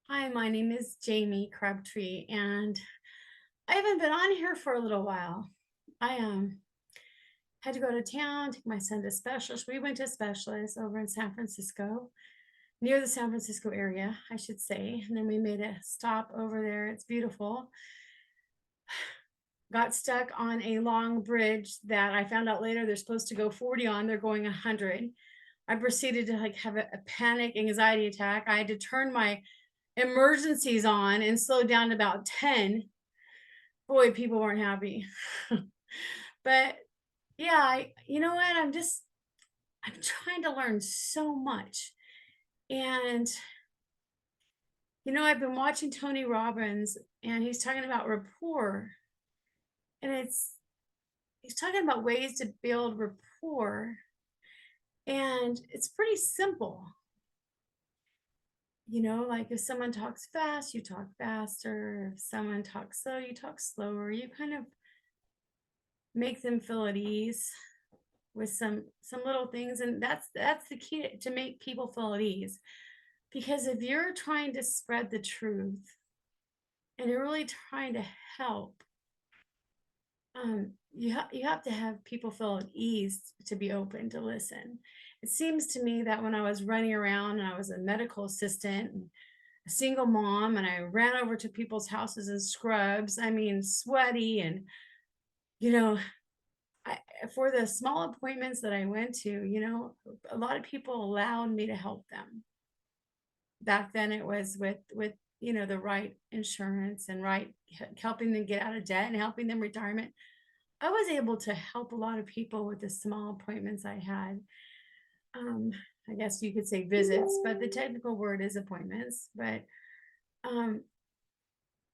Hi, my name is Jamie Crabtree, and I haven't been on here for a little while. I had to go to town, take my son to specialist. We went to specialist over in San Francisco, near the San Francisco area, I should say. And then we made a stop over there. It's beautiful. Got stuck on a long bridge that I found out later they're supposed to go 40 on. They're going 100. I proceeded to have a panic anxiety attack. I had to turn my emergencies on and slow down to about 10. Boy, people weren't happy. But yeah, you know what? I'm trying to learn so much. And I've been watching Tony Robbins and he's talking about rapport. And he's talking about ways to build rapport. And it's pretty simple. Like if someone talks fast, you talk faster. If someone talks slow, you talk slower. You kind of make them feel at ease with some little things, and that's the key to make people feel at ease, because if you're trying to spread the truth and you're really trying to help, you have to have people feel at ease to be open to listen. It seems to me that when I was running around and I was a medical assistant and a single mom and I ran over to people's houses in scrubs, I mean sweaty, and you know I, for the small appointments that I went to, a lot of people allowed me to help them. Back then it was with the right insurance and right helping them get out of debt and helping them retirement. I was able to help a lot of people with the small appointments I had. Um, I guess you could say visits, but the technical word is appointments. But um,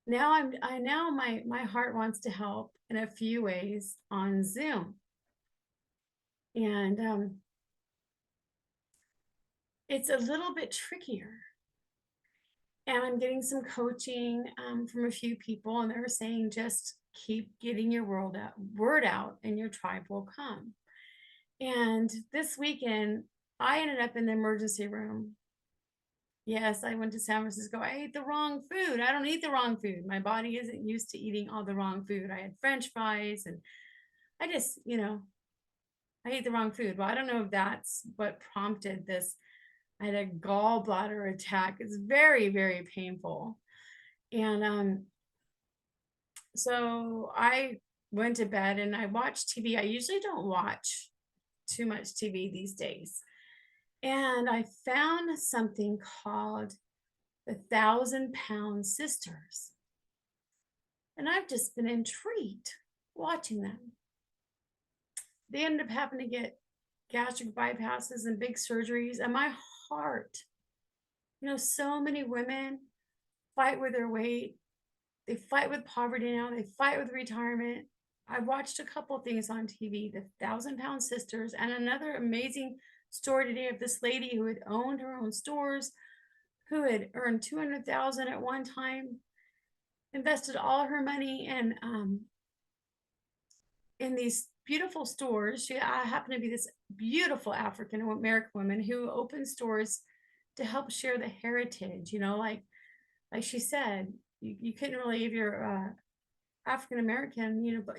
now I now my heart wants to help in a few ways on Zoom. And it's a little bit trickier. And I'm getting some coaching from a few people, and they're saying just keep getting your word out, and your tribe will come. And this weekend, I ended up in the emergency room. Yes, I went to San Francisco. I ate the wrong food. I don't eat the wrong food. My body isn't used to eating all the wrong food. I had French fries, and I just, I ate the wrong food. Well, I don't know if that's what prompted this. I had a gallbladder attack. It's very, very painful. And so I went to bed and I watched TV. I usually don't watch too much TV these days. And I found something called the 1,000 Pound Sisters. And I've just been intrigued watching them. They ended up having to get gastric bypasses and big surgeries. And my heart, so many women fight with their weight. They fight with poverty now. They fight with retirement. I watched a couple of things on TV, the 1,000 Pound Sisters, and another amazing story today of this lady who had owned her own stores, who had earned 200,000 at one time, invested all her money in these beautiful stores. She happened to be this beautiful African American woman who opened stores to help share the heritage. Like she said, you couldn't really, if you're African American, but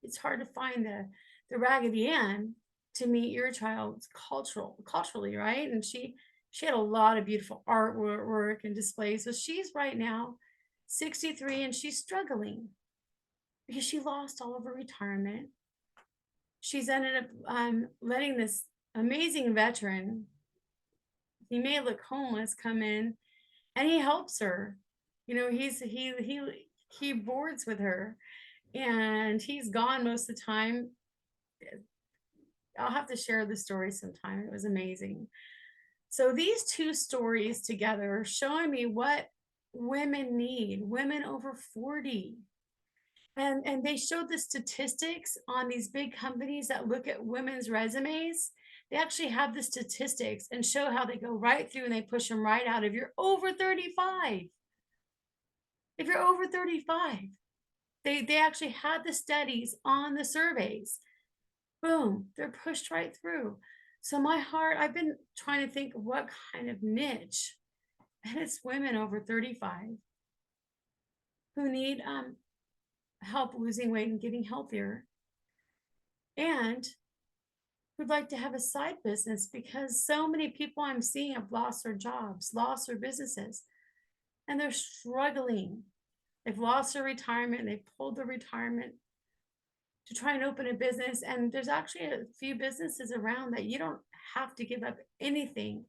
it's hard to find the Raggedy Ann to meet your child's culturally, right? And she had a lot of beautiful artwork and displays. So she's right now 63 and she's struggling because she lost all of her retirement. She's ended up letting this amazing veteran, he may look homeless, come in and he helps her. He boards with her and he's gone most of the time. I'll have to share the story sometime. It was amazing. So these two stories together are showing me what women need, women over 40. And they showed the statistics on these big companies that look at women's resumes. They actually have the statistics and show how they go right through and they push them right out. If you're over 35, if you're over 35, they actually had the studies on the surveys. Boom, they're pushed right through. So my heart, I've been trying to think of what kind of niche And it's women over 35 who need help losing weight and getting healthier, and who'd like to have a side business, because so many people I'm seeing have lost their jobs, lost their businesses, and they're struggling. They've lost their retirement, they've pulled their retirement to try and open a business. And there's actually a few businesses around that you don't have to give up anything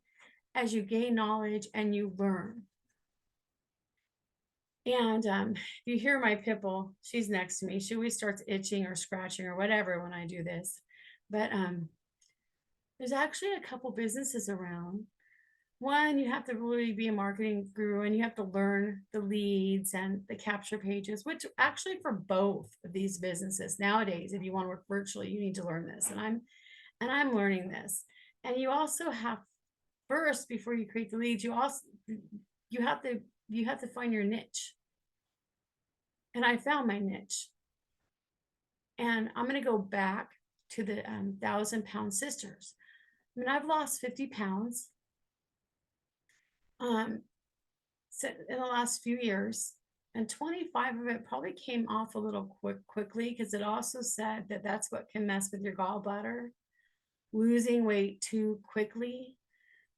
as you gain knowledge and you learn. And if you hear my pit bull, she's next to me. She always starts itching or scratching or whatever when I do this. But there's actually a couple businesses around. One, you have to really be a marketing guru and you have to learn the leads and the capture pages, which actually for both of these businesses nowadays, if you want to work virtually, you need to learn this. And I'm learning this. And you also have, first, before you create the leads, you have to find your niche. And I found my niche. And I'm going to go back to the 1,000-pound sisters. I mean, I've lost 50 pounds so in the last few years, and 25 of it probably came off a little quickly, because it also said that that's what can mess with your gallbladder, losing weight too quickly.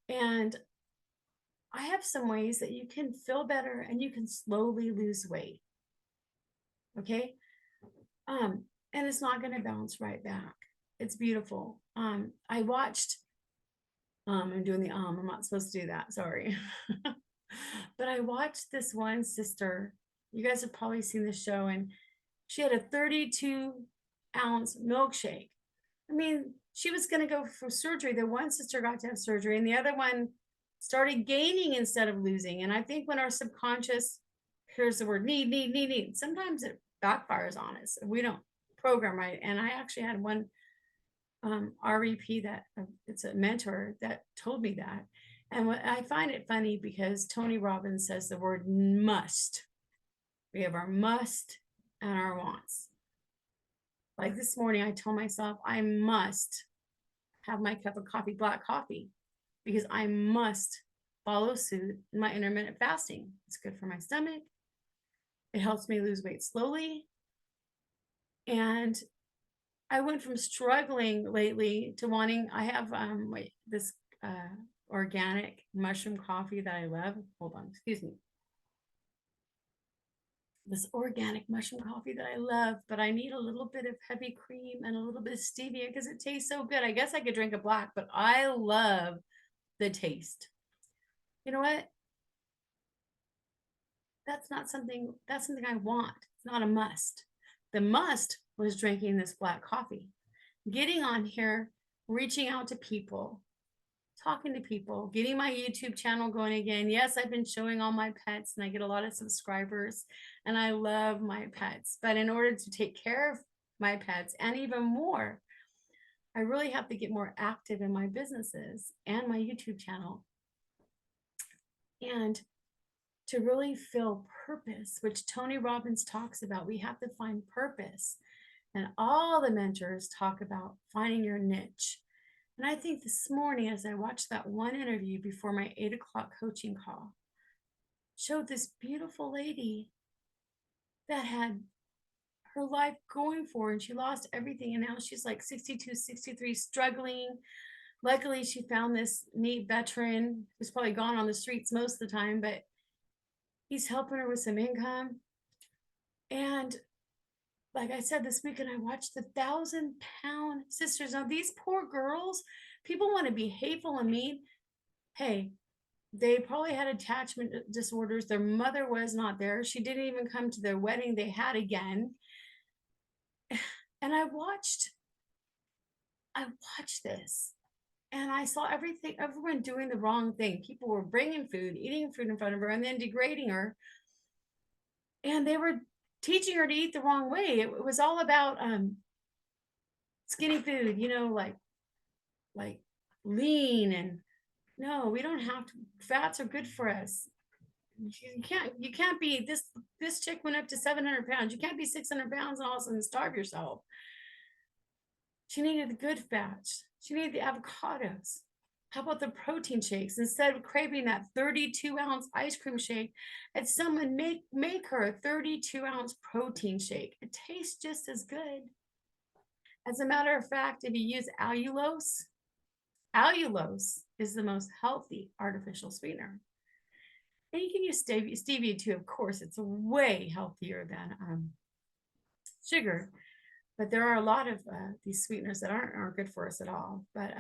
And I have some ways that you can feel better and you can slowly lose weight. Okay. And it's not going to bounce right back. It's beautiful. I watched, I'm doing the, I'm not supposed to do that. Sorry. But I watched this one sister. You guys have probably seen the show, and she had a 32-ounce milkshake. I mean, she was going to go for surgery. The one sister got to have surgery, and the other one started gaining instead of losing. And I think when our subconscious hears the word need, sometimes it backfires on us. We don't program right. And I actually had one REP that it's a mentor that told me that. And what I find it funny, because Tony Robbins says the word must. We have our must and our wants. Like this morning, I told myself I must have my cup of coffee, black coffee, because I must follow suit in my intermittent fasting. It's good for my stomach. It helps me lose weight slowly. And I went from struggling lately to wanting, I have this organic mushroom coffee that I love. Hold on, excuse me. This organic mushroom coffee that I love, but I need a little bit of heavy cream and a little bit of stevia because it tastes so good. I guess I could drink a black, but I love the taste. You know what? That's something I want. It's not a must. The must was drinking this black coffee, getting on here, reaching out to people, talking to people, getting my YouTube channel going again. Yes, I've been showing all my pets and I get a lot of subscribers and I love my pets. But in order to take care of my pets and even more, I really have to get more active in my businesses and my YouTube channel. And to really feel purpose, which Tony Robbins talks about, we have to find purpose. And all the mentors talk about finding your niche. And I think this morning, as I watched that one interview before my 8 o'clock coaching call, showed this beautiful lady that had her life going for her, and she lost everything. And now she's like 62, 63, struggling. Luckily, she found this neat veteran who's probably gone on the streets most of the time, but he's helping her with some income. And like I said, this weekend, I watched the 1,000-pound sisters. Now, these poor girls, people want to be hateful and mean. Hey, they probably had attachment disorders. Their mother was not there. She didn't even come to their wedding they had again. And I watched this, and I saw everyone doing the wrong thing. People were bringing food, eating food in front of her, and then degrading her. And they were teaching her to eat the wrong way. It was all about skinny food, like lean. And no, we don't have to. Fats are good for us. You can't be this chick went up to 700 pounds. You can't be 600 pounds and all of a sudden starve yourself. She needed the good fats. She needed the avocados. How about the protein shakes? Instead of craving that 32-ounce ice cream shake, and someone make her a 32-ounce protein shake. It tastes just as good. As a matter of fact, if you use allulose, allulose is the most healthy artificial sweetener. And you can use stevia too, of course. It's way healthier than sugar, but there are a lot of these sweeteners that aren't good for us at all. But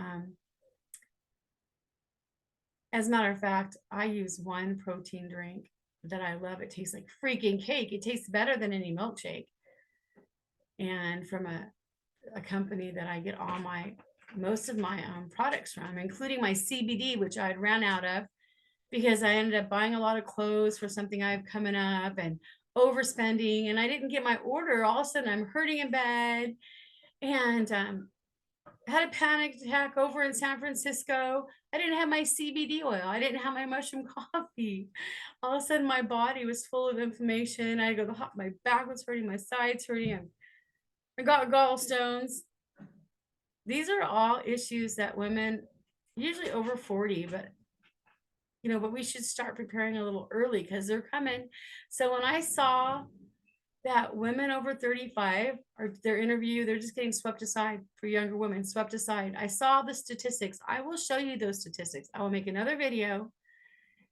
as a matter of fact, I use one protein drink that I love. It tastes like freaking cake. It tastes better than any milkshake. And from a company that I get all most of my products from, including my CBD, which I'd ran out of because I ended up buying a lot of clothes for something I have coming up and overspending. And I didn't get my order. All of a sudden, I'm hurting in bed and had a panic attack over in San Francisco. I didn't have my CBD oil. I didn't have my mushroom coffee. All of a sudden, my body was full of inflammation. I go, my back was hurting, my sides hurting. I got gallstones. These are all issues that women, usually over 40, but we should start preparing a little early because they're coming. So when I saw that women over 35 are their interview, they're just getting swept aside for younger women, swept aside. I saw the statistics. I will show you those statistics. I will make another video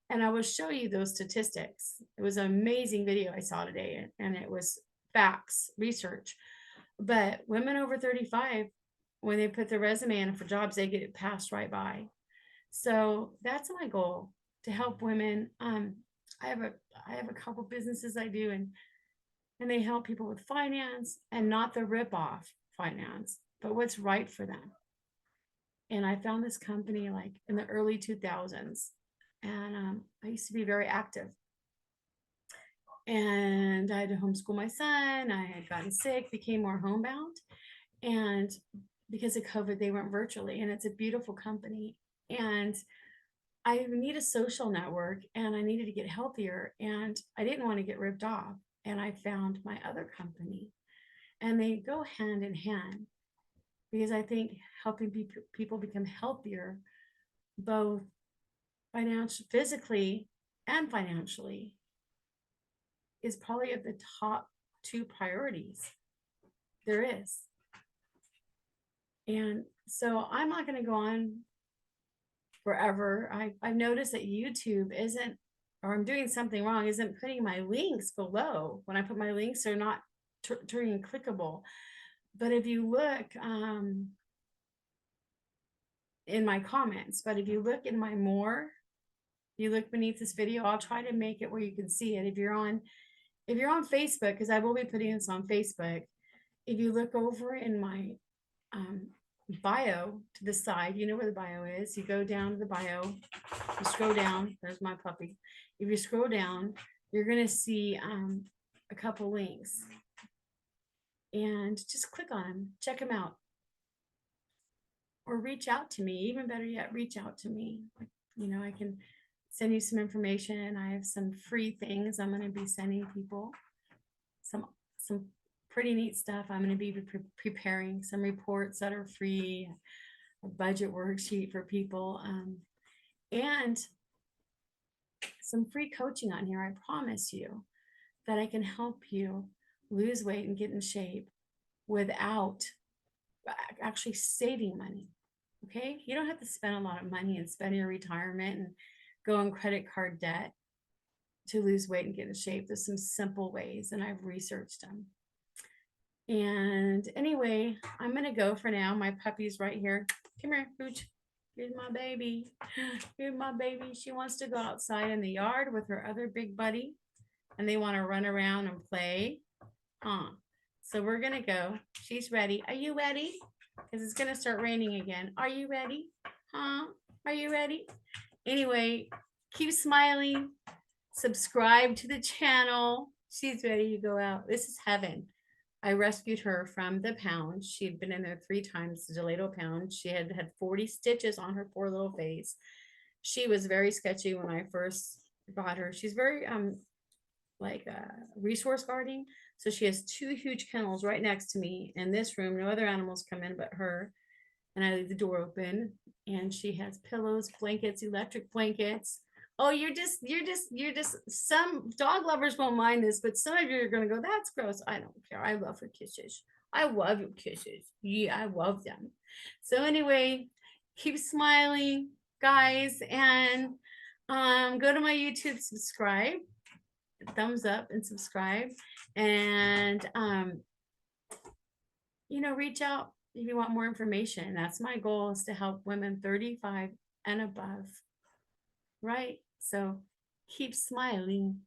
and I will show you those statistics. It was an amazing video I saw today, and it was facts, research. But women over 35, when they put their resume in for jobs, they get it passed right by. So that's my goal, to help women. I have a couple businesses I do, and they help people with finance, and not the rip-off finance, but what's right for them. And I found this company like in the early 2000s, and I used to be very active. And I had to homeschool my son. I had gotten sick, became more homebound. And because of COVID, they went virtually, and it's a beautiful company. And I need a social network, and I needed to get healthier, and I didn't want to get ripped off. And I found my other company, and they go hand in hand, because I think helping people become healthier, both financially, physically, and financially, is probably at the top two priorities there is. And so I'm not going to go on forever. I've noticed that YouTube isn't, or I'm doing something wrong, isn't putting my links below. When I put my links, they're not turning clickable. But if you look in my comments, but if you look in my more, you look beneath this video, I'll try to make it where you can see it. If you're on Facebook, because I will be putting this on Facebook, if you look over in my bio to the side, you know where the bio is. You go down to the bio, you scroll down, there's my puppy. If you scroll down, you're going to see a couple links, and just click on them, check them out, or reach out to me. Even better yet, reach out to me. I can send you some information. I have some free things I'm going to be sending people, some pretty neat stuff. I'm going to be preparing some reports that are free, a budget worksheet for people, and some free coaching on here. I promise you that I can help you lose weight and get in shape without actually saving money. Okay, you don't have to spend a lot of money and spend your retirement and go on credit card debt to lose weight and get in shape. There's some simple ways, and I've researched them. And anyway, I'm gonna go for now. My puppy's right here. Come here, Pooch. Here's my baby. Here's my baby. She wants to go outside in the yard with her other big buddy, and they want to run around and play. So we're gonna go. She's ready. Are you ready? Because it's gonna start raining again. Are you ready? Are you ready? Anyway, keep smiling. Subscribe to the channel. She's ready to go out. This is heaven. I rescued her from the pound. She had been in there 3 times, the Delayed pound. She had 40 stitches on her poor little face. She was very sketchy when I first got her. She's very resource guarding. So she has 2 huge kennels right next to me in this room. No other animals come in but her. and I leave the door open, and she has pillows, blankets, electric blankets. Oh, you're just some dog lovers won't mind this, but some of you are gonna go, that's gross. I don't care. I love her kisses. I love your kisses. Yeah, I love them. So anyway, keep smiling, guys, and go to my YouTube, subscribe, thumbs up and subscribe, and reach out if you want more information. That's my goal, is to help women 35 and above. Right? So keep smiling.